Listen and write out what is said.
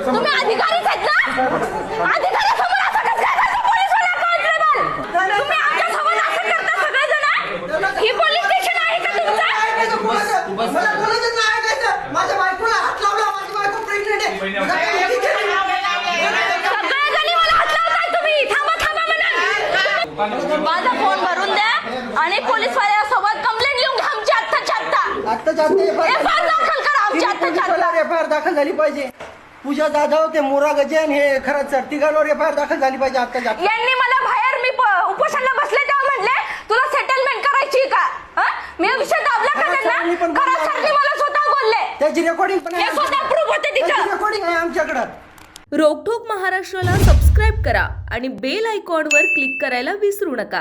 तुम्ही अधिकारीच आहेत ना? अधिकाऱ्यासमोर असं कसं काय करता पोलीसवाला कॉन्स्टेबल? तुम्ही आमच्यासोबत असं करता सगळेजण? ही पोलीस स्टेशन आहे का तुमचं? माझ्या बायकोला हात लावला, माझी बायको प्रेग्नेंट आहे. सगळेजणी मला हात लावताय तुम्ही. थांबा म्हणा. माझा फोन भरून द्या आणि पोलीसवाल्यासोबत कंप्लेंट लिहून घ्या आमची आत्ताच्या आत्ता. एफआयआर दाखल करा आमची आत्ताच्या आत्ता. एफआयआर दाखल झाली पाहिजे. पूजा जाधव ते मोरा गजन हे खरंच तिघांवर एफआयआर दाखल झाली पाहिजे आत्ताच्या आत्ता. यांनी मला बाहेर मी उपोषणाला बसले तेव्हा म्हणले तुला सेटलमेंट करायची का? मी विषय दाबला का त्यांना? खरं सरनी मला स्वतः बोलले. त्याची रेकॉर्डिंग पण हे स्वतः प्रूफ होते तिथं. रेकॉर्डिंग आहे आमच्याकडे. रोकठोक महाराष्ट्राला सबस्क्राईब करा आणि बेल आयकॉनवर क्लिक करायला विसरू नका.